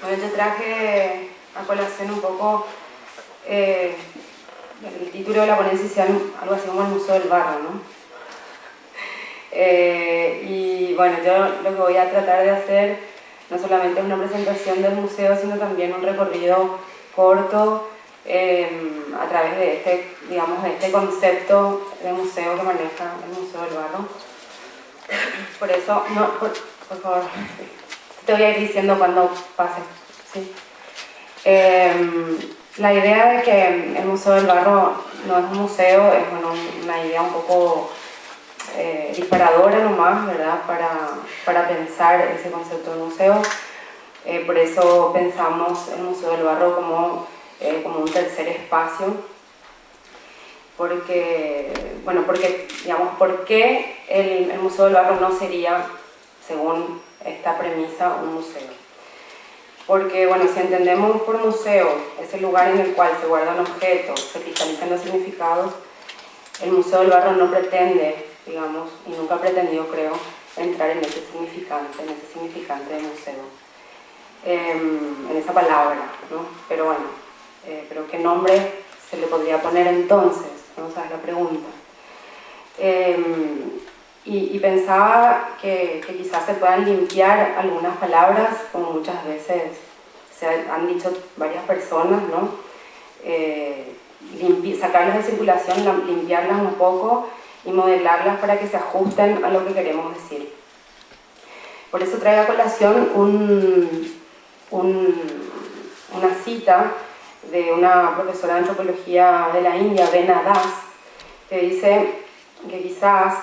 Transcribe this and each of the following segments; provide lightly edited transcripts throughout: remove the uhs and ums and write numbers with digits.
Bueno, yo traje a colación un poco el título de la ponencia, decía algo así como el Museo del Barro, ¿no? Y bueno, yo lo que voy a tratar de hacer no solamente es una presentación del museo, sino también un recorrido corto a través de este, digamos, de este concepto de museo que maneja el Museo del Barro. Por eso, no, por favor, te voy a ir diciendo cuando pase, ¿sí? La idea de que el Museo del Barro no es un museo es, bueno, una idea un poco disparadora nomás, ¿verdad? Para pensar ese concepto de museo. Por eso pensamos el Museo del Barro como un tercer espacio, porque, bueno, digamos, ¿por qué el Museo del Barro no sería, según esta premisa, un museo? Porque, bueno, si entendemos por museo ese lugar en el cual se guardan objetos, se cristalizan los significados, el Museo del Barro no pretende, digamos, y nunca ha pretendido, creo, entrar en ese significante de museo, en esa palabra, ¿no? Pero bueno, pero ¿qué nombre se le podría poner entonces? Vamos a ver la pregunta. Y pensaba que quizás se puedan limpiar algunas palabras, como muchas veces se han dicho varias personas, ¿no? Sacarlas de circulación, limpiarlas un poco y modelarlas para que se ajusten a lo que queremos decir. Por eso traigo a colación una cita de una profesora de antropología de la India, Veena Das, que dice que quizás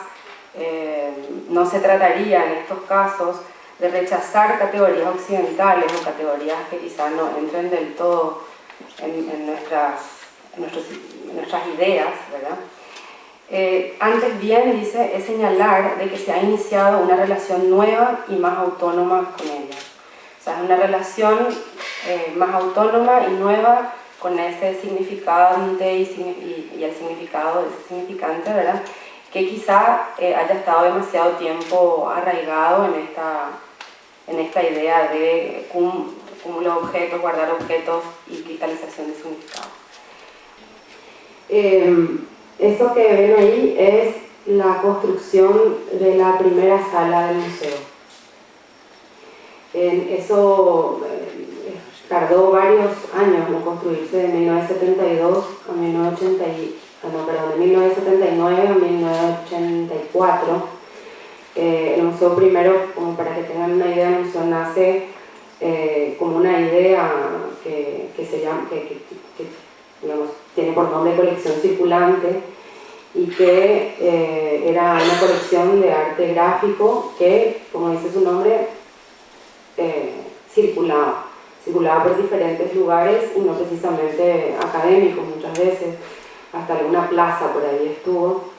no se trataría en estos casos de rechazar categorías occidentales o categorías que quizás no entren del todo en nuestras ideas, ¿verdad? Antes bien, dice, es señalar de que se ha iniciado una relación nueva y más autónoma con ella. O sea, es una relación más autónoma y nueva con ese significante y el significado de ese significante, ¿verdad? Que quizá haya estado demasiado tiempo arraigado en esta idea de cúmulo de objetos, guardar objetos y cristalización de significado. Eso que ven ahí es la construcción de la primera sala del museo. Eso tardó varios años en construirse, de 1972 a 1979 a 1984. El museo primero, como para que tengan una idea, el museo nace como una idea que se llama, digamos, tiene por nombre colección circulante, y que era una colección de arte gráfico que, como dice su nombre, circulaba por diferentes lugares y no precisamente académicos muchas veces, hasta alguna plaza por ahí estuvo.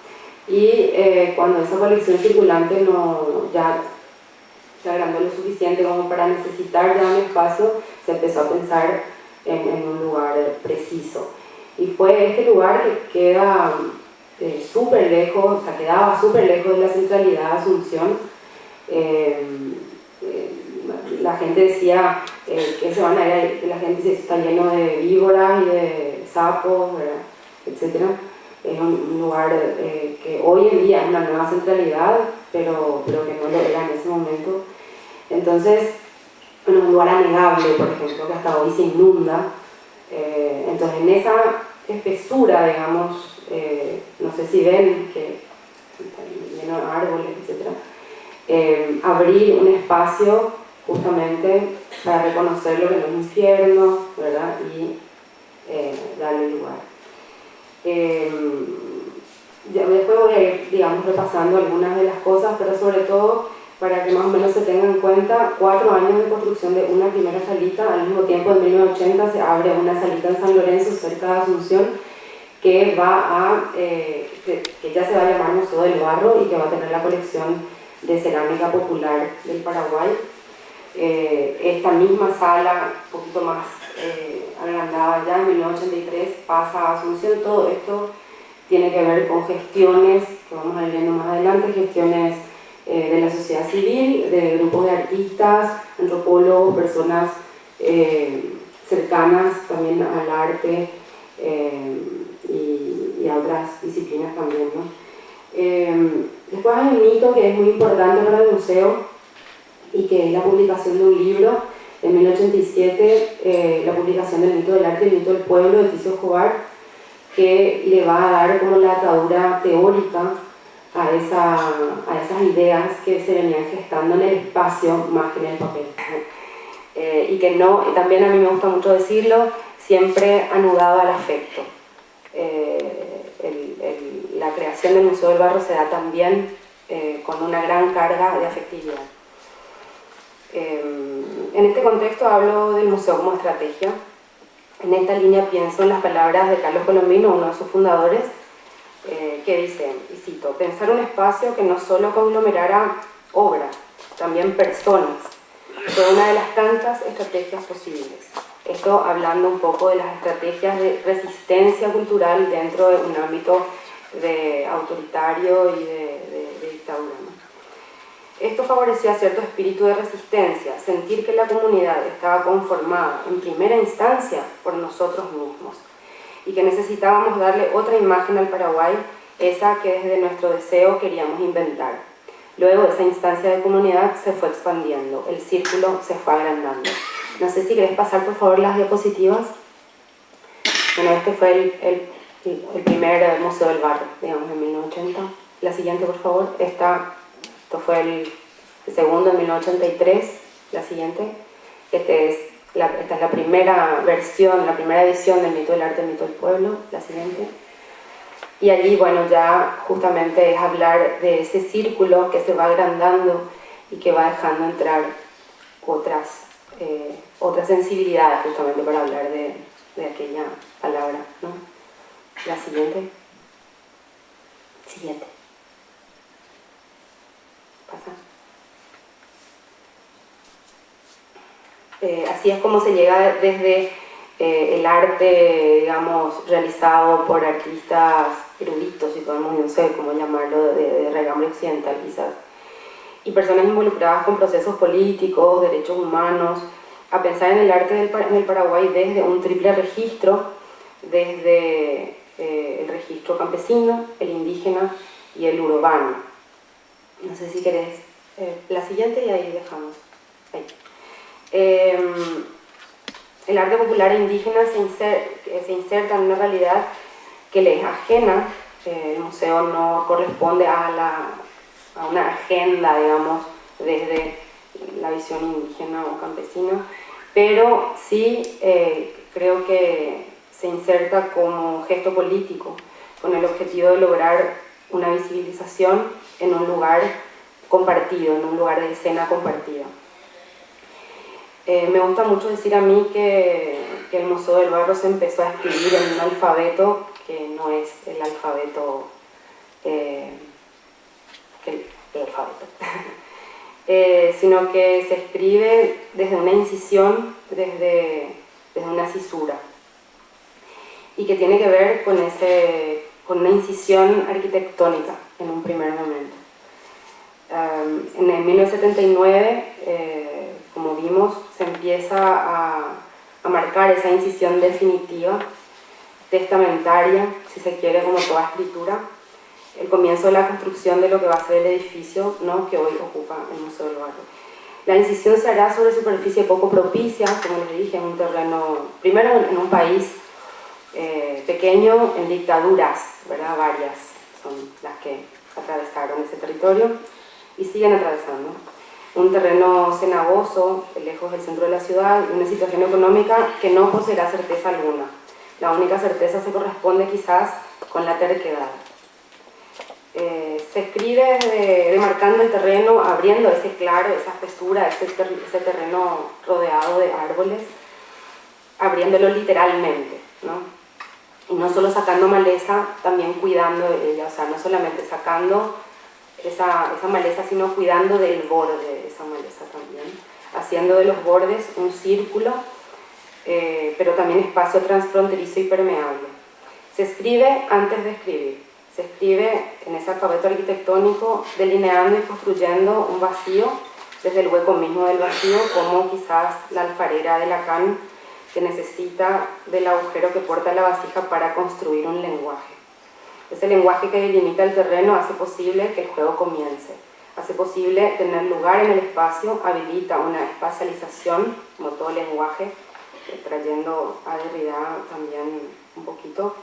Y cuando esa colección circulante ya se agrandó lo suficiente como para necesitar ya un espacio, se empezó a pensar en un lugar preciso. Y fue este lugar que queda súper lejos, o sea, quedaba súper lejos de la centralidad de Asunción. La gente decía que se van a ir, la gente dice que está lleno de víboras y de sapos, ¿verdad? Etcétera. Es un lugar que hoy en día es una nueva centralidad, pero que no lo era en ese momento. Entonces, bueno, un lugar anegable, por ejemplo, que hasta hoy se inunda. Entonces, en esa espesura, digamos, no sé si ven que está lleno de árboles, etc. Abrir un espacio justamente para reconocer lo que no es infierno, ¿verdad? Y darle lugar. Después voy a ir, digamos, repasando algunas de las cosas, pero sobre todo para que más o menos se tengan en cuenta 4 años de construcción de una primera salita. Al mismo tiempo, en 1980 se abre una salita en San Lorenzo, cerca de Asunción, que ya se va a llamar Museo del Barro y que va a tener la colección de cerámica popular del Paraguay. Esta misma sala, un poquito más agrandada ya, en 1983 pasa a Asunción. Todo esto tiene que ver con gestiones, que vamos a ir viendo más adelante, gestiones de la sociedad civil, de grupos de artistas, antropólogos, personas cercanas también al arte y a otras disciplinas también, ¿no? Después hay un hito que es muy importante para el museo y que es la publicación de un libro en 1087, la publicación del mito del arte y el mito del pueblo de Ticio Escobar, que le va a dar como la atadura teórica a esas ideas que se venían gestando en el espacio más que en el papel. Y que no, también a mí me gusta mucho decirlo, siempre anudado al afecto. La creación del Museo del Barro se da también con una gran carga de afectividad. En este contexto hablo del museo como estrategia. En esta línea pienso en las palabras de Carlos Colombino, uno de sus fundadores, que dice, y cito, pensar un espacio que no solo conglomerara obra, también personas, fue una de las tantas estrategias posibles. Esto hablando un poco de las estrategias de resistencia cultural dentro de un ámbito autoritario y de dictadura, ¿no? Esto favoreció a cierto espíritu de resistencia, sentir que la comunidad estaba conformada en primera instancia por nosotros mismos y que necesitábamos darle otra imagen al Paraguay, esa que desde nuestro deseo queríamos inventar. Luego esa instancia de comunidad se fue expandiendo, el círculo se fue agrandando. No sé si querés pasar por favor las diapositivas. Bueno, este fue el primer Museo del Barro, digamos, en 1980. La siguiente, por favor. Esto fue el segundo en 1983. La siguiente. Esta es la primera versión, la primera edición del mito del arte, el mito del pueblo. La siguiente. Y allí, bueno, ya justamente es hablar de ese círculo que se va agrandando y que va dejando entrar otras sensibilidades justamente para hablar de aquella palabra, ¿no? La siguiente. Siguiente. Pasa. Así es como se llega desde el arte, digamos, realizado por artistas eruditos, si podemos, no sé cómo llamarlo, de regambre occidental quizás, y personas involucradas con procesos políticos, derechos humanos, a pensar en el arte en el Paraguay desde un triple registro, desde el registro campesino, el indígena y el urbano. No sé si querés la siguiente y ahí dejamos. Ahí. El arte popular e indígena se inserta en una realidad que le es ajena. El museo no corresponde a una agenda, digamos, desde la visión indígena o campesina, pero sí creo que se inserta como gesto político, con el objetivo de lograr una visibilización en un lugar compartido, en un lugar de escena compartida. Me gusta mucho decir a mí que el Museo del Barro se empezó a escribir en un alfabeto que no es el alfabeto, sino que se escribe desde una incisión, desde una cisura, y que tiene que ver con una incisión arquitectónica en un primer momento. En el 1979, como vimos, se empieza a marcar esa incisión definitiva, testamentaria, si se quiere, como toda escritura, el comienzo de la construcción de lo que va a ser el edificio, ¿no?, que hoy ocupa el Museo del Barro. La incisión se hará sobre superficie poco propicia, como les dije, en un terreno, primero en un país pequeño, en dictaduras, ¿verdad? Varias son las que atravesaron ese territorio y siguen atravesando. Un terreno cenagoso, lejos del centro de la ciudad, y una situación económica que no poseerá certeza alguna. La única certeza se corresponde quizás con la terquedad. Se escribe demarcando el terreno, abriendo ese claro, esa espesura, ese terreno rodeado de árboles, abriéndolo literalmente, ¿no? Y no solo sacando maleza, también cuidando de ella, o sea, no solamente sacando esa maleza, sino cuidando del borde de esa maleza también, haciendo de los bordes un círculo, pero también espacio transfronterizo y permeable. Se escribe antes de escribir, se escribe en ese alfabeto arquitectónico, delineando y construyendo un vacío desde el hueco mismo del vacío, como quizás la alfarera de Lacan, que necesita del agujero que porta la vasija para construir un lenguaje. Ese lenguaje que delimita el terreno hace posible que el juego comience, hace posible tener lugar en el espacio, habilita una espacialización, como todo lenguaje, trayendo a Derrida también un poquito.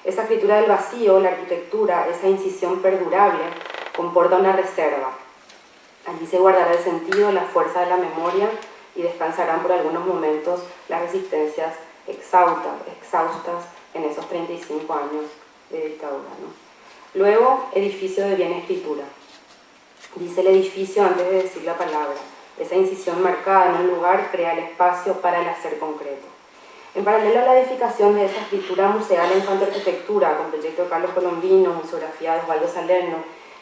Esa escritura del vacío, la arquitectura, esa incisión perdurable, comporta una reserva. Allí se guardará el sentido, la fuerza de la memoria y descansarán por algunos momentos las resistencias exhaustas en esos 35 años de dictadura, ¿no? Luego, edificio de bien escritura. Dice el edificio antes de decir la palabra. Esa incisión marcada en un lugar crea el espacio para el hacer concreto. En paralelo a la edificación de esa escritura museal en cuanto a arquitectura, con proyecto de Carlos Colombino, museografía de Osvaldo Salerno,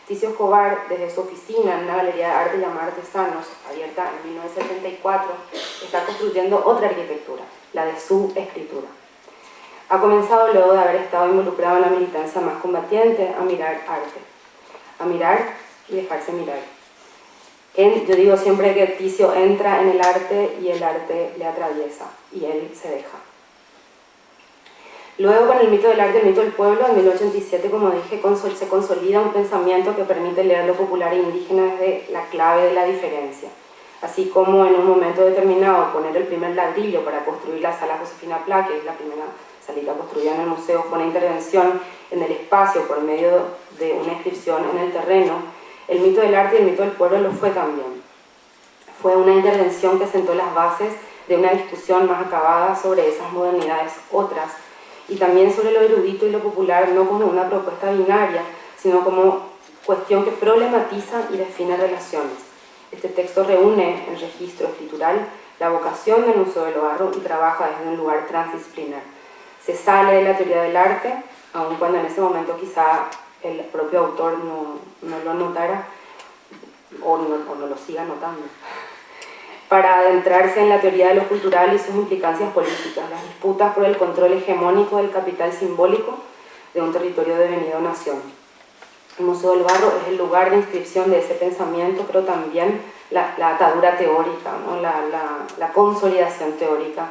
Ticio Escobar, desde su oficina en una galería de arte llamada Artesanos, abierta en 1974, está construyendo otra arquitectura, la de su escritura. Ha comenzado, luego de haber estado involucrado en la militancia más combatiente, a mirar arte, a mirar y dejarse mirar. Yo digo siempre que Ticio entra en el arte y el arte le atraviesa, y él se deja. Luego, con el mito del arte, el mito del pueblo, en 1987, como dije, se consolida un pensamiento que permite leer lo popular e indígena desde la clave de la diferencia. Así como en un momento determinado poner el primer ladrillo para construir la sala Josefina Pla, que es la primera salita construida en el museo, fue una intervención en el espacio por medio de una inscripción en el terreno. El mito del arte y el mito del pueblo lo fue también. Fue una intervención que sentó las bases de una discusión más acabada sobre esas modernidades otras, y también sobre lo erudito y lo popular, no como una propuesta binaria, sino como cuestión que problematiza y define relaciones. Este texto reúne en registro escritural la vocación del Museo del Barro y trabaja desde un lugar transdisciplinar. Se sale de la teoría del arte, aun cuando en ese momento quizá el propio autor no lo notara o no lo siga notando, para adentrarse en la teoría de lo cultural y sus implicancias políticas, las disputas por el control hegemónico del capital simbólico de un territorio devenido nación. El Museo del Barro es el lugar de inscripción de ese pensamiento, pero también la atadura teórica, ¿no? la consolidación teórica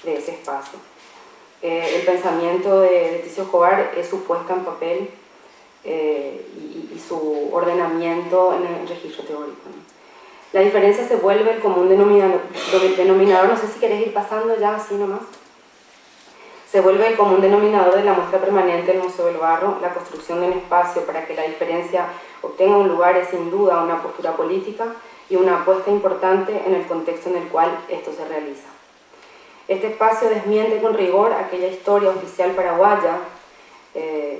de ese espacio. El pensamiento de Ticio Escobar es su puesta en papel y su ordenamiento en el registro teórico, ¿no? La diferencia se vuelve el común denominador, no sé si querés ir pasando ya así nomás. Se vuelve el común denominador de la muestra permanente del Museo del Barro. La construcción de un espacio para que la diferencia obtenga un lugar es sin duda una postura política y una apuesta importante en el contexto en el cual esto se realiza. Este espacio desmiente con rigor aquella historia oficial paraguaya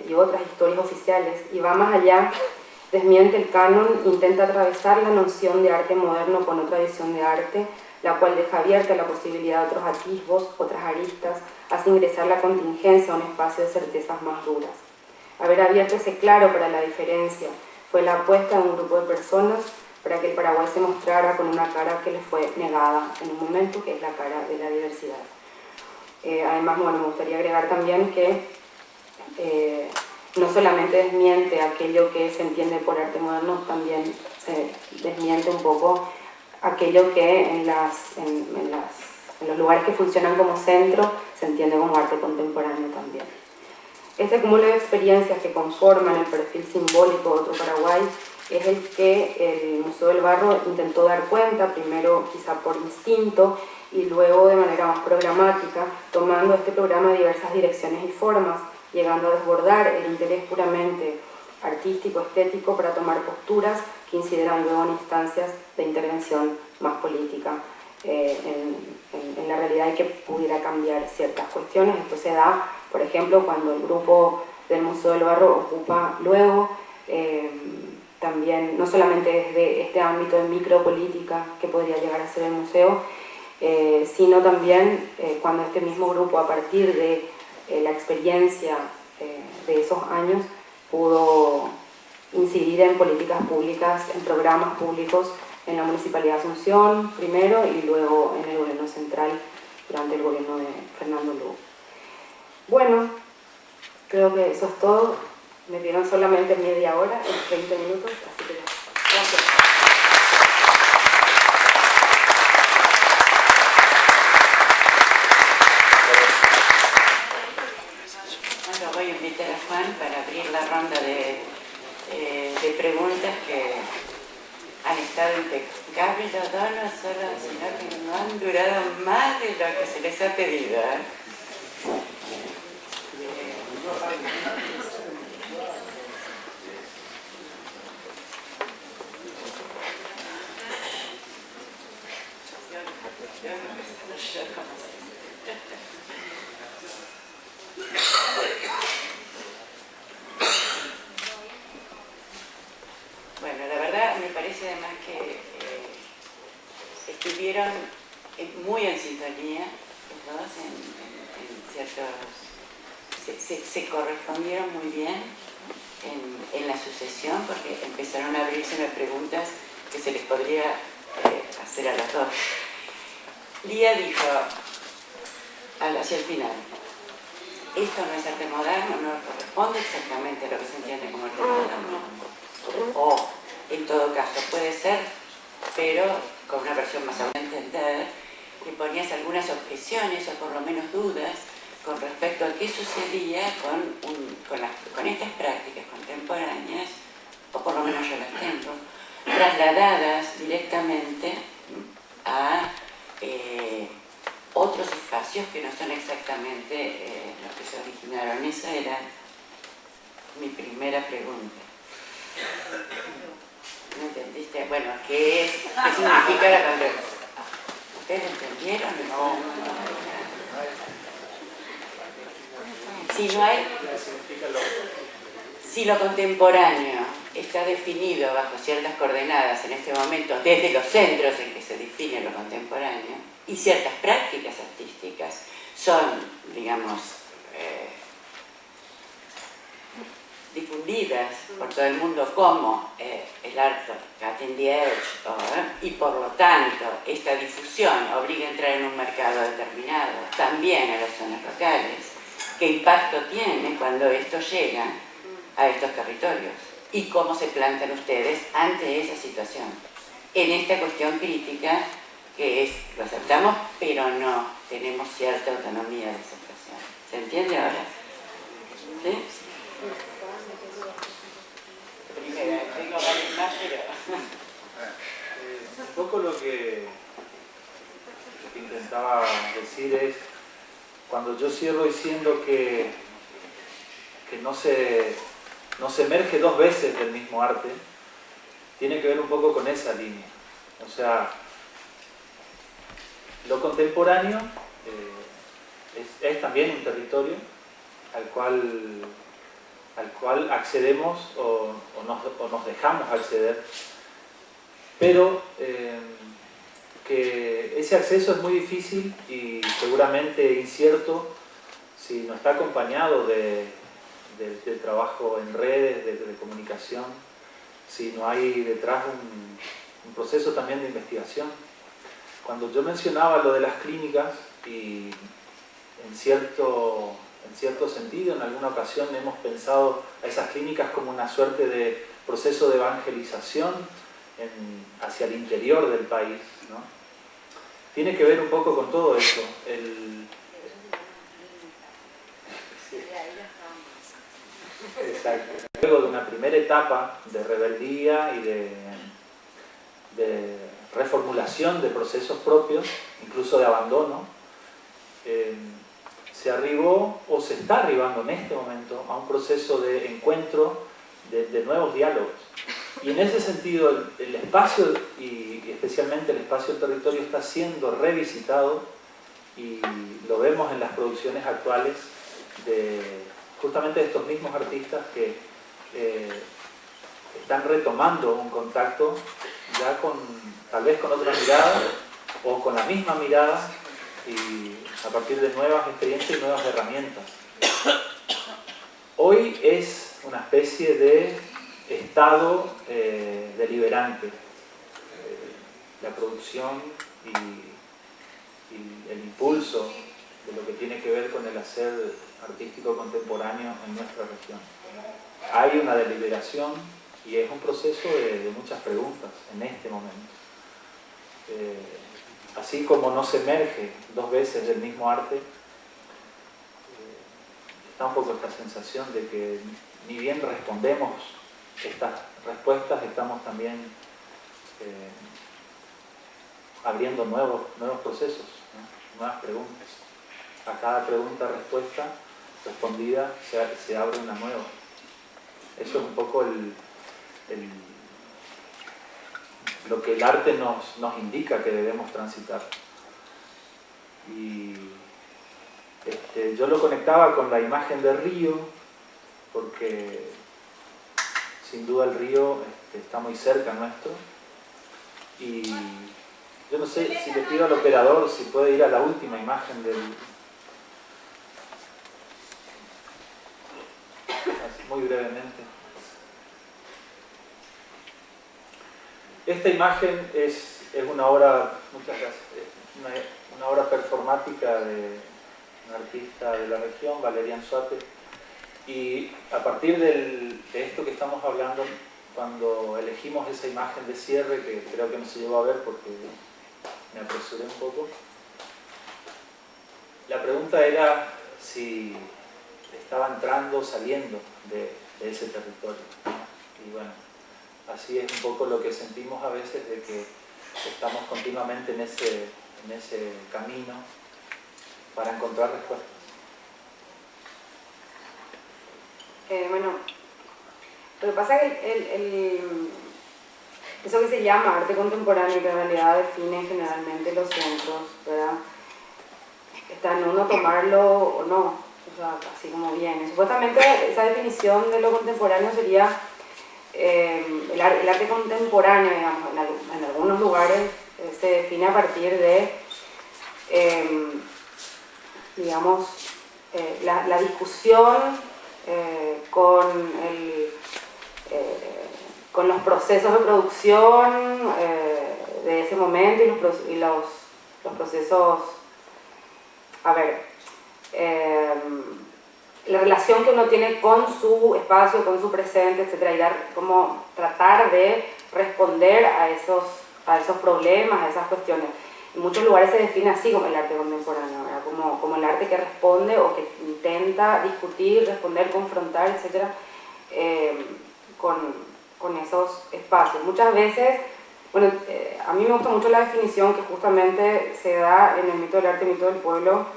y otras historias oficiales, y va más allá. Desmiente el canon, intenta atravesar la noción de arte moderno con otra visión de arte, la cual deja abierta la posibilidad de otros atisbos, otras aristas, hace ingresar la contingencia a un espacio de certezas más duras. Haber abierto ese claro para la diferencia fue la apuesta de un grupo de personas para que el Paraguay se mostrara con una cara que le fue negada en un momento, que es la cara de la diversidad. Además, bueno, me gustaría agregar también que no solamente desmiente aquello que se entiende por arte moderno, también se desmiente un poco aquello que en los lugares que funcionan como centro se entiende como arte contemporáneo también. Este cúmulo de experiencias que conforman el perfil simbólico de otro Paraguay es el que el Museo del Barro intentó dar cuenta, primero quizá por instinto y luego de manera más programática, tomando este programa diversas direcciones y formas, llegando a desbordar el interés puramente artístico, estético, para tomar posturas que incidirán luego en instancias de intervención más política en la realidad y que pudiera cambiar ciertas cuestiones. Esto se da, por ejemplo, cuando el grupo del Museo del Barro ocupa luego también, no solamente desde este ámbito de micropolítica que podría llegar a ser el museo, sino también cuando este mismo grupo, a partir de la experiencia de esos años, pudo incidir en políticas públicas, en programas públicos en la Municipalidad de Asunción primero y luego en el gobierno central durante el gobierno de Fernando Lugo. Bueno, creo que eso es todo. Me dieron solamente media hora, 20 minutos, así que gracias. han estado impecables los dos, no solo, sino que no han durado más de lo que se les ha pedido. Bueno, la verdad me parece además que estuvieron muy en sintonía los dos en ciertos... Se correspondieron muy bien en la sucesión, porque empezaron a abrirse preguntas que se les podría hacer a los dos. Lía dijo hacia el final: esto no es arte moderno, no corresponde exactamente a lo que se entiende como arte moderno. O, en todo caso, puede ser, pero con una versión más aún de entender, que ponías algunas objeciones o por lo menos dudas con respecto a qué sucedía con estas prácticas contemporáneas, o por lo menos yo las tengo, trasladadas directamente a otros espacios que no son exactamente los que se originaron. Esa era mi primera pregunta. ¿No entendiste? Bueno, ¿qué significa la contemporaneidad? ¿Ustedes entendieron? No. Si lo contemporáneo está definido bajo ciertas coordenadas en este momento, desde los centros en que se define lo contemporáneo, y ciertas prácticas artísticas son, digamos, difundidas por todo el mundo como el arte cutting the edge, y por lo tanto esta difusión obliga a entrar en un mercado determinado, también a las zonas locales. ¿Qué impacto tiene cuando esto llega a estos territorios? ¿Y cómo se plantan ustedes ante esa situación? En esta cuestión crítica que es, lo aceptamos, pero no tenemos cierta autonomía de aceptación. ¿Se entiende ahora? ¿Sí? Primera, tengo varios más, pero... Un poco lo que intentaba decir es, cuando yo cierro diciendo que no se emerge dos veces del mismo arte, tiene que ver un poco con esa línea. O sea, lo contemporáneo es también un territorio al cual accedemos o nos dejamos acceder, pero que ese acceso es muy difícil y seguramente incierto si no está acompañado de trabajo en redes, de comunicación, si no hay detrás un proceso también de investigación. Cuando yo mencionaba lo de las clínicas, y en cierto sentido, en alguna ocasión hemos pensado a esas clínicas como una suerte de proceso de evangelización hacia el interior del país, ¿no? Tiene que ver un poco con todo eso. Exacto. Luego de una primera etapa de rebeldía y de reformulación de procesos propios, incluso de abandono, se arribó o se está arribando en este momento a un proceso de encuentro de nuevos diálogos. Y en ese sentido el espacio, y especialmente el espacio del territorio, está siendo revisitado, y lo vemos en las producciones actuales justamente de estos mismos artistas que están retomando un contacto ya tal vez con otra mirada o con la misma mirada, y a partir de nuevas experiencias y nuevas herramientas. Hoy es una especie de estado deliberante. La producción y el impulso de lo que tiene que ver con el hacer artístico contemporáneo en nuestra región. Hay una deliberación y es un proceso de muchas preguntas en este momento. Así como no se emerge dos veces del mismo arte, está un poco esta sensación de que ni bien respondemos estas respuestas estamos también abriendo nuevos procesos, ¿no? Nuevas preguntas. A cada pregunta-respuesta respondida se abre una nueva. Eso es un poco lo que el arte nos indica que debemos transitar. Y yo lo conectaba con la imagen del río, porque sin duda el río está muy cerca nuestro. Y yo no sé si le pido al operador si puede ir a la última imagen muy brevemente. Esta imagen es una obra, muchas gracias, una obra performática de un artista de la región, Valerian Suate, y a partir de esto que estamos hablando, cuando elegimos esa imagen de cierre, que creo que no se llegó a ver porque me apresuré un poco, la pregunta era si estaba entrando o saliendo de ese territorio. Y bueno, así es un poco lo que sentimos a veces, de que estamos continuamente en ese camino para encontrar respuestas. Bueno, lo que pasa es que eso que se llama arte contemporáneo, que en realidad define generalmente los centros, ¿verdad? Está en uno tomarlo o no, o sea, así como viene. Supuestamente esa definición de lo contemporáneo sería el arte contemporáneo, digamos, en algunos lugares se define a partir de, digamos, la discusión con los procesos de producción de ese momento y los procesos, a ver, la relación que uno tiene con su espacio, con su presente, etc. Y tratar de responder a esos problemas, a esas cuestiones. En muchos lugares se define así como el arte contemporáneo, ¿verdad? Como el arte que responde o que intenta discutir, responder, confrontar, etc. Con esos espacios. Muchas veces, bueno, a mí me gusta mucho la definición que justamente se da en el mito del arte, mito del pueblo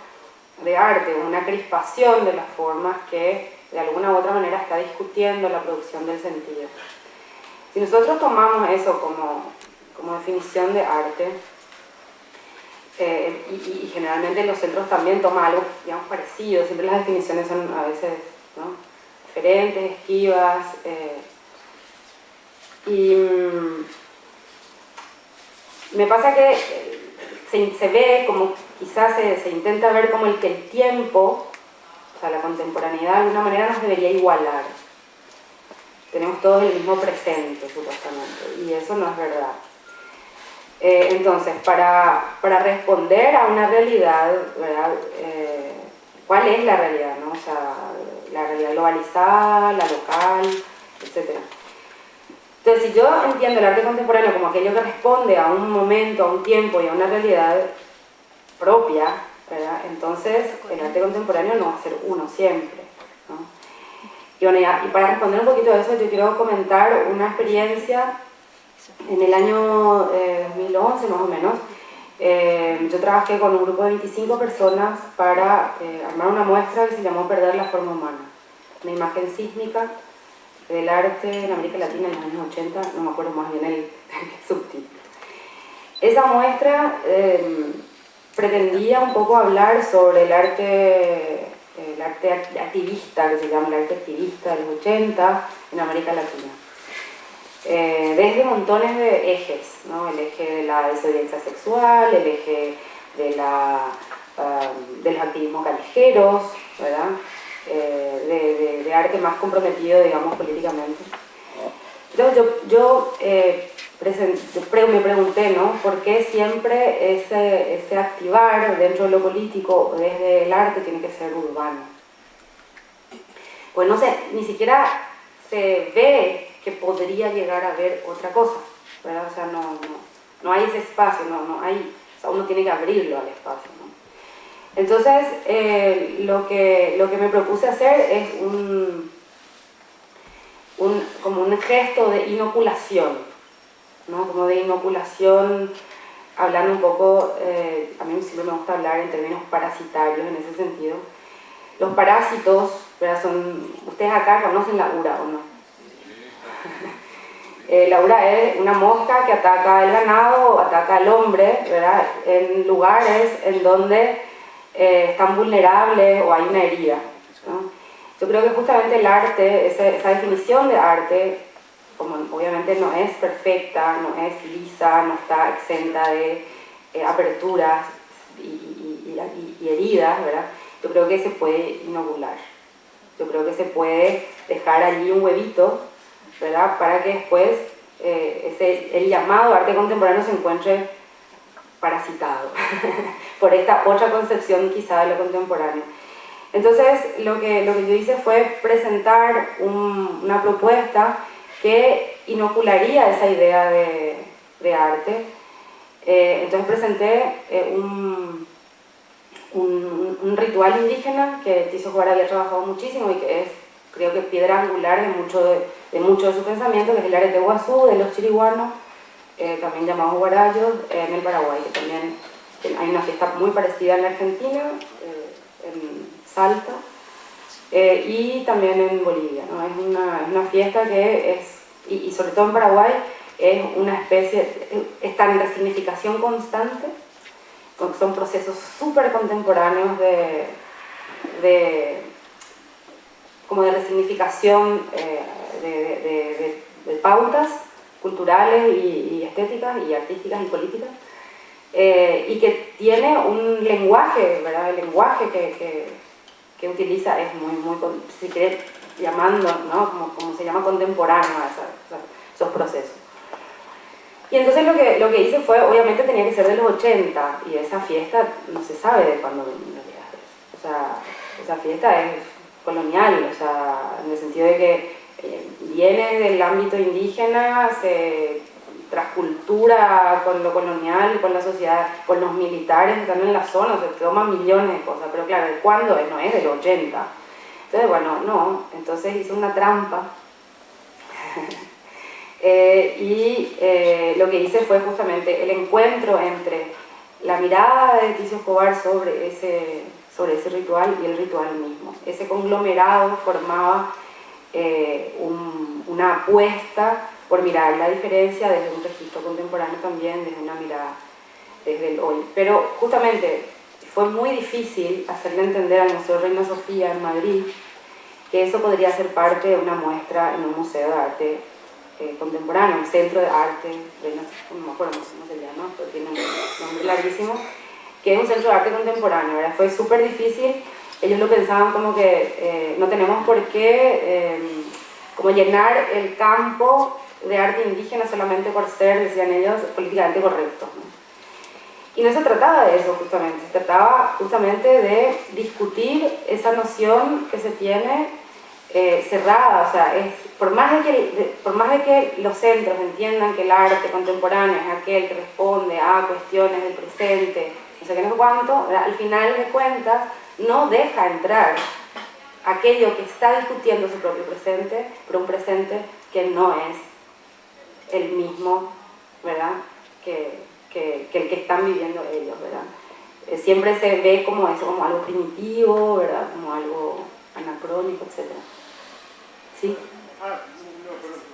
de arte, una crispación de las formas que de alguna u otra manera está discutiendo la producción del sentido. Si nosotros tomamos eso como definición de arte, y generalmente los centros también toman algo, digamos, parecido, siempre las definiciones son a veces, ¿no?, diferentes, esquivas, y me pasa que se ve como, quizás se intenta ver como que el tiempo, o sea, la contemporaneidad de alguna manera nos debería igualar. Tenemos todos el mismo presente, supuestamente, y eso no es verdad. Entonces, para responder a una realidad, ¿verdad? ¿Cuál es la realidad, no? O sea, la realidad globalizada, la local, etc. Entonces, si yo entiendo el arte contemporáneo como aquello que responde a un momento, a un tiempo y a una realidad propia, ¿verdad?, entonces el arte contemporáneo no va a ser uno siempre, ¿no? Y bueno, y para responder un poquito a eso, yo quiero comentar una experiencia. En el año 2011 más o menos, yo trabajé con un grupo de 25 personas para armar una muestra que se llamó Perder la forma humana, una imagen sísmica del arte en América Latina en los años 80, no me acuerdo más bien el subtítulo. Esa muestra pretendía un poco hablar sobre el arte activista, que se llama el arte activista de los 80 en América Latina. Desde montones de ejes, ¿no? El eje de la desobediencia sexual, el eje de los activismos callejeros, ¿verdad? De arte más comprometido, digamos, políticamente. Entonces yo me pregunté, ¿no?, ¿por qué siempre ese activar dentro de lo político desde el arte tiene que ser urbano? Pues no sé, ni siquiera se ve que podría llegar a ver otra cosa, ¿verdad? O sea, no hay ese espacio, no hay, o sea, uno tiene que abrirlo al espacio, ¿no? Entonces, lo que me propuse hacer es como un gesto de inoculación, ¿no? Como de inoculación, hablando un poco, a mí siempre me gusta hablar en términos parasitarios en ese sentido. Los parásitos, ¿verdad? Ustedes acá conocen la ura, ¿o no? La ura es una mosca que ataca al ganado o ataca al hombre, ¿verdad? En lugares en donde están vulnerables o hay una herida, ¿no? Yo creo que justamente el arte, esa definición de arte, como obviamente no es perfecta, no es lisa, no está exenta de aperturas y heridas, ¿verdad? Yo creo que se puede inocular. Yo creo que se puede dejar allí un huevito, ¿verdad? Para que después el llamado arte contemporáneo se encuentre parasitado por esta otra concepción quizá de lo contemporáneo. Entonces lo que yo hice fue presentar una propuesta que inocularía esa idea de arte. Entonces presenté un ritual indígena que Tiso Jobar había trabajado muchísimo y que es, creo que, piedra angular de mucho de su pensamiento, que es el arete guazú de los chiriguanos, también llamados guarayos, en el Paraguay, que también hay una fiesta muy parecida en la Argentina, en Salta, y también en Bolivia, ¿no? Es una fiesta que es, y sobre todo en Paraguay, es una especie, está en resignificación constante, son procesos súper contemporáneos como de resignificación de pautas culturales y estéticas y artísticas y políticas, y que tiene un lenguaje, ¿verdad? El lenguaje que utiliza es muy si quiere, llamando, ¿no? como se llama contemporáneo a esos procesos. Y entonces lo que hice fue, obviamente tenía que ser de los 80, y esa fiesta no se sabe de cuándo vino. O sea, esa fiesta es colonial, o sea, en el sentido de que viene del ámbito indígena, se transcultura con lo colonial, con la sociedad, con los militares que están en la zona, se toman millones de cosas, pero claro, ¿de cuándo? No es del 80. Entonces, bueno, no, entonces hice una trampa. Lo que hice fue justamente el encuentro entre la mirada de Tiso Escobar sobre ese ritual y el ritual mismo. Ese conglomerado formaba una apuesta por mirar la diferencia desde un registro contemporáneo también, desde una mirada desde el hoy. Pero justamente fue muy difícil hacerle entender al Museo Reina Sofía en Madrid que eso podría ser parte de una muestra en un museo de arte contemporáneo, un centro de arte, no me acuerdo cómo se llama, pero tiene un nombre larguísimo, que es un centro de arte contemporáneo, ¿verdad? Fue súper difícil, ellos lo pensaban como que no tenemos por qué como llenar el campo de arte indígena solamente por ser, decían ellos, políticamente correctos, ¿no? Y no se trataba de eso justamente, se trataba justamente de discutir esa noción que se tiene cerrada, o sea, por más de que los centros entiendan que el arte contemporáneo es aquel que responde a cuestiones del presente, no sé qué, no sé cuánto, al final de cuentas no deja entrar aquello que está discutiendo su propio presente, pero un presente que no es el mismo, ¿verdad?, que el que están viviendo ellos, ¿verdad? Siempre se ve como eso, como algo primitivo, ¿verdad?, como algo anacrónico, etc. ¿Sí?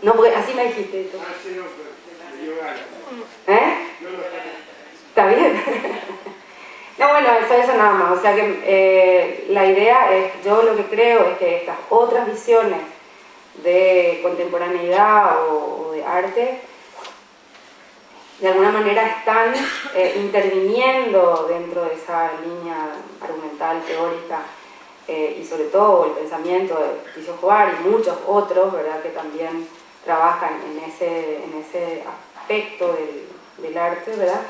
No, porque así me dijiste. Sí, no, pero ¿Está bien? No, bueno, eso nada más. O sea que la idea es, yo lo que creo es que estas otras visiones de contemporaneidad o de arte, de alguna manera están interviniendo dentro de esa línea argumental, teórica, y sobre todo el pensamiento de Tiso Jobar y muchos otros, ¿verdad?, que también trabajan en ese aspecto del arte, ¿verdad?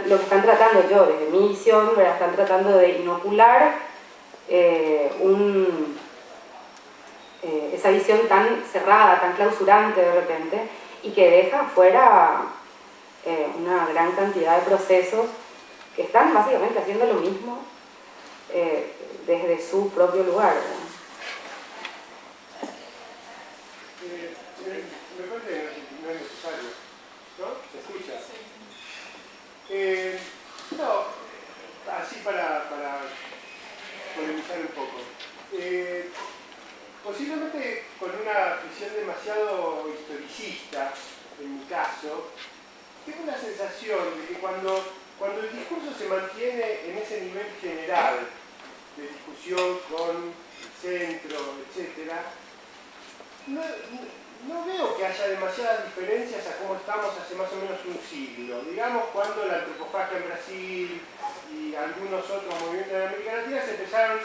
Lo que están tratando yo, desde mi visión, ¿verdad?, están tratando de inocular esa visión tan cerrada, tan clausurante de repente, y que deja fuera una gran cantidad de procesos que están básicamente haciendo lo mismo desde su propio lugar, ¿verdad? Me parece que no es necesario, ¿no? ¿Se escucha? No, así para polemizar un poco. Posiblemente con una visión demasiado historicista, en mi caso, tengo la sensación de que cuando el discurso se mantiene en ese nivel general de discusión con el centro, etc., no veo que haya demasiadas diferencias a cómo estamos hace más o menos un siglo. Digamos, cuando la antropofagia en Brasil y algunos otros movimientos de América Latina se empezaron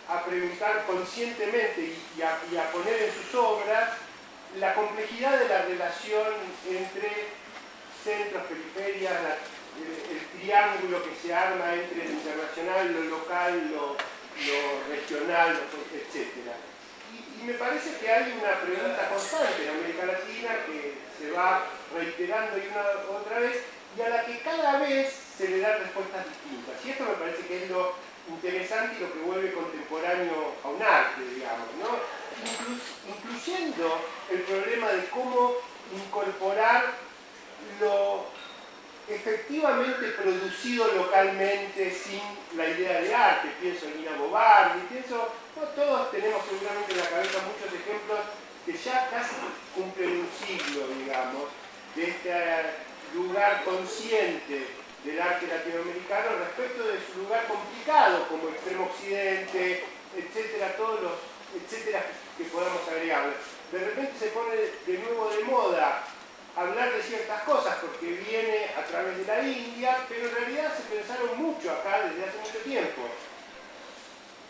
a preguntar conscientemente y a poner en sus obras la complejidad de la relación entre centros, periferias, el triángulo que se arma entre lo internacional, lo local, lo regional, etc. Y me parece que hay una pregunta constante en América Latina que se va reiterando una otra vez y a la que cada vez se le dan respuestas distintas. Y esto me parece que es lo interesante y lo que vuelve contemporáneo a un arte, digamos, ¿no? Incluyendo el problema de cómo incorporar lo efectivamente producido localmente sin la idea de arte. Pienso en Nina Bobardi, no todos tenemos seguramente en la cabeza muchos ejemplos que ya casi cumplen un siglo, digamos, de este lugar consciente del arte latinoamericano respecto de su lugar complicado como Extremo Occidente, etcétera, todos los etcétera que podamos agregarle. De repente se pone de nuevo de moda hablar de ciertas cosas porque viene a través de la India, pero en realidad se pensaron mucho acá desde hace mucho tiempo.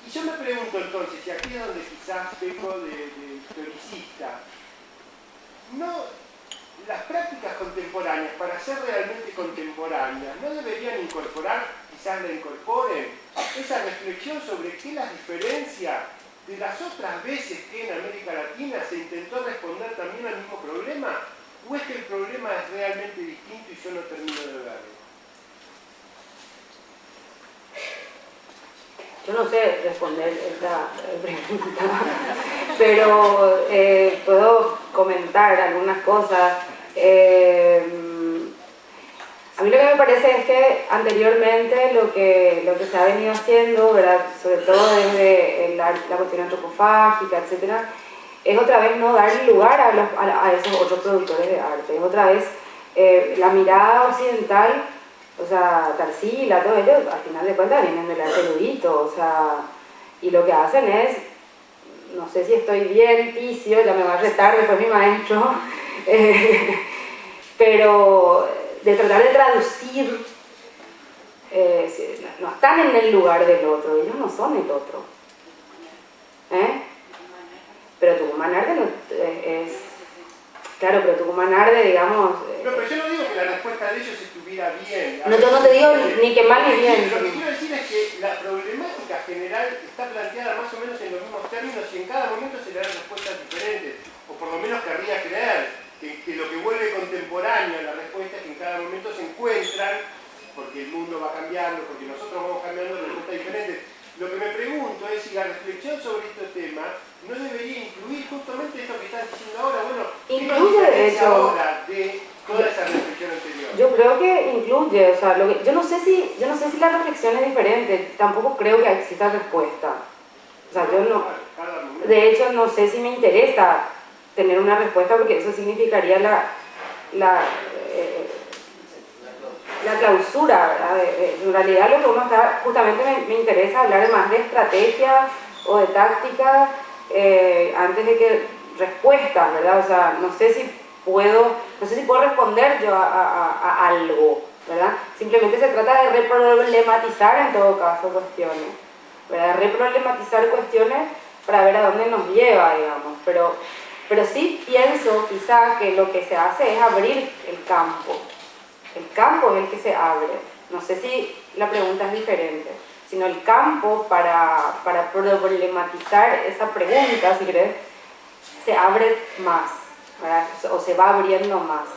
Y yo me pregunto entonces, y aquí es donde quizás peco de historicista, las prácticas contemporáneas, para ser realmente contemporáneas, ¿no deberían incorporar, quizás la incorporen, esa reflexión sobre qué las diferencia de las otras veces que en América Latina se intentó responder también al mismo problema? ¿O es que el problema es realmente distinto y yo no termino de verlo? Yo no sé responder esta pregunta, pero puedo comentar algunas cosas. A mí lo que me parece es que anteriormente lo que se ha venido haciendo, ¿verdad?, sobre todo desde la cuestión antropofágica, etcétera, es otra vez no darle lugar a esos otros productores de arte, es otra vez la mirada occidental. O sea, Tarsila, todo ello, al final de cuentas vienen del arte erudito, o sea, y lo que hacen es, no sé si estoy bien, Ticio, ya me va a retar después mi maestro, pero de tratar de traducir, no están en el lugar del otro, ellos no son el otro. Pero Tucumán Arde no, es... Claro, pero Tucumán Arde, digamos... No, pero yo no digo que la respuesta de ellos estuviera bien. No, yo no te digo ni que mal ni bien. Lo que quiero decir es que la problemática general está planteada más o menos en los mismos términos y en cada momento se le dan respuestas diferentes. O por lo menos querría creer que lo que vuelve contemporáneo a la respuesta es que en cada momento se encuentran, porque el mundo va cambiando, porque nosotros vamos cambiando, respuestas diferentes. Lo que me pregunto es si la reflexión sobre este tema no debería incluir justamente esto que estás diciendo ahora. Bueno, incluye, de hecho, ahora de toda esa reflexión anterior. Yo creo que incluye, o sea, yo no sé si la reflexión es diferente, tampoco creo que exista respuesta. O sea, yo no, de hecho, no sé si me interesa tener una respuesta porque eso significaría la clausura, ¿verdad? En realidad lo que uno está, justamente me interesa hablar más de estrategia o de táctica antes de que respuestas, ¿verdad? O sea, no sé si puedo responder yo a algo, ¿verdad? Simplemente se trata de reproblematizar en todo caso cuestiones, ¿verdad? Reproblematizar cuestiones para ver a dónde nos lleva, digamos, pero sí pienso quizá que lo que se hace es abrir el campo. El campo es el que se abre. No sé si la pregunta es diferente, sino el campo para problematizar esa pregunta, si querés, se abre más, ¿verdad? O se va abriendo más.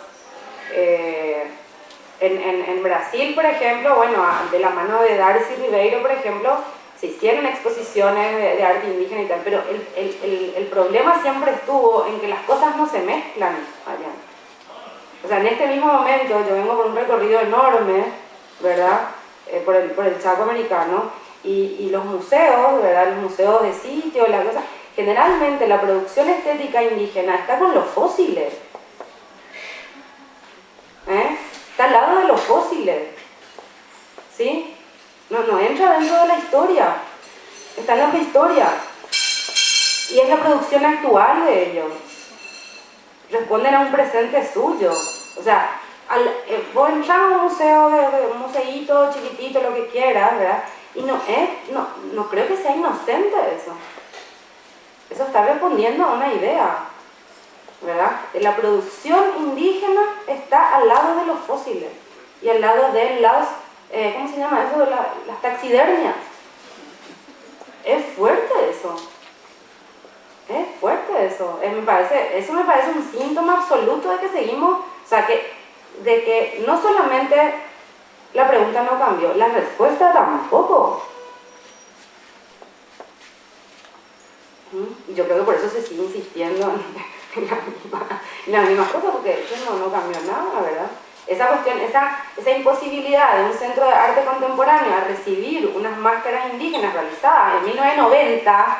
En Brasil, por ejemplo, bueno, de la mano de Darcy Ribeiro, por ejemplo, se hicieron exposiciones de arte indígena y tal, pero el problema siempre estuvo en que las cosas no se mezclan allá. O sea, en este mismo momento yo vengo por un recorrido enorme, ¿verdad? Por el Chaco americano, y los museos, ¿verdad? Los museos de sitio, las cosas, generalmente la producción estética indígena está con los fósiles. Está al lado de los fósiles. ¿Sí? No entra dentro de la historia. Está en la prehistoria. Y es la producción actual de ellos. Responden a un presente suyo. O sea, vos entras a un museo, un museíto chiquitito, lo que quieras, ¿verdad? Y no creo que sea inocente eso. Eso está respondiendo a una idea, ¿verdad? La producción indígena está al lado de los fósiles y al lado de las, ¿cómo se llama eso? Las taxidermias. Es fuerte eso. Es fuerte eso. Eso me parece un síntoma absoluto de que seguimos, o sea, de que no solamente la pregunta no cambió, la respuesta tampoco. Y yo creo que por eso se sigue insistiendo en la misma cosa, porque eso no cambió nada, ¿verdad? Esa cuestión, esa imposibilidad de un centro de arte contemporáneo a recibir unas máscaras indígenas realizadas en 1990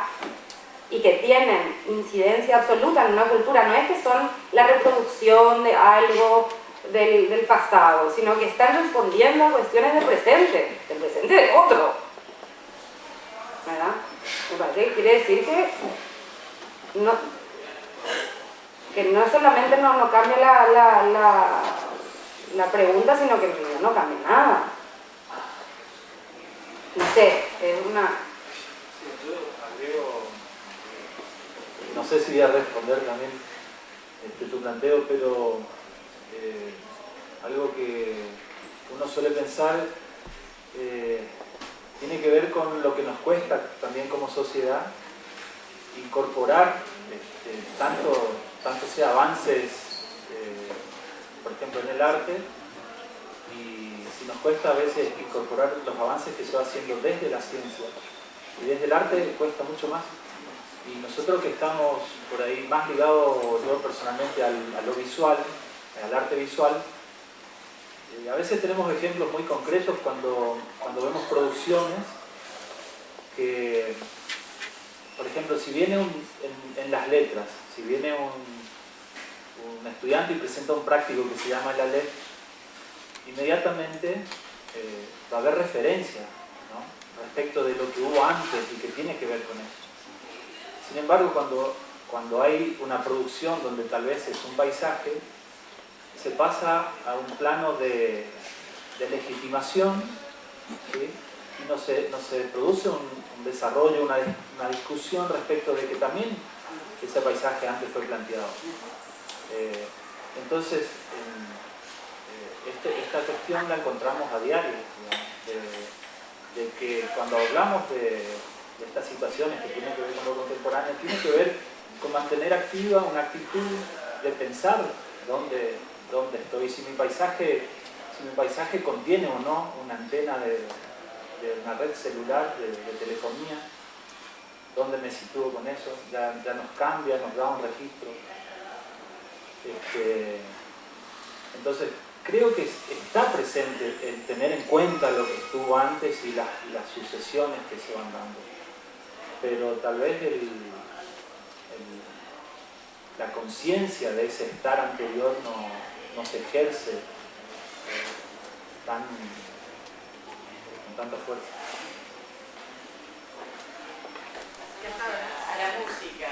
y que tienen incidencia absoluta en una cultura, no es que son la reproducción de algo del pasado, sino que están respondiendo a cuestiones del presente de otro, ¿verdad? Me parece que quiere decir que no solamente no cambia la pregunta, sino que en realidad no cambia nada. No sé, es una... Sí, yo agrego, no sé si voy a responder también tu planteo, pero algo que uno suele pensar tiene que ver con lo que nos cuesta también como sociedad incorporar tanto sea avances, por ejemplo en el arte, y si nos cuesta a veces incorporar los avances que se va haciendo desde la ciencia y desde el arte cuesta mucho más. Y nosotros que estamos por ahí más ligados yo personalmente a lo visual, al arte visual, a veces tenemos ejemplos muy concretos cuando vemos producciones que, por ejemplo, si viene en las letras, si viene un estudiante y presenta un práctico que se llama la LEP, inmediatamente va a haber referencia, ¿no?, respecto de lo que hubo antes y que tiene que ver con eso. Sin embargo, cuando hay una producción donde tal vez es un paisaje, se pasa a un plano de legitimación, ¿sí?, y no se produce un desarrollo, una discusión respecto de que también ese paisaje antes fue planteado. Entonces, esta cuestión la encontramos a diario, de que cuando hablamos de estas situaciones que tienen que ver con lo contemporáneo, tiene que ver con mantener activa una actitud de pensar dónde estoy, si mi paisaje contiene o no una antena de una red celular de telefonía, dónde me sitúo con eso, ya nos cambia, nos da un registro. Entonces, creo que está presente el tener en cuenta lo que estuvo antes y las sucesiones que se van dando. Pero tal vez la conciencia de ese estar anterior no se ejerce con tanta fuerza. A la música.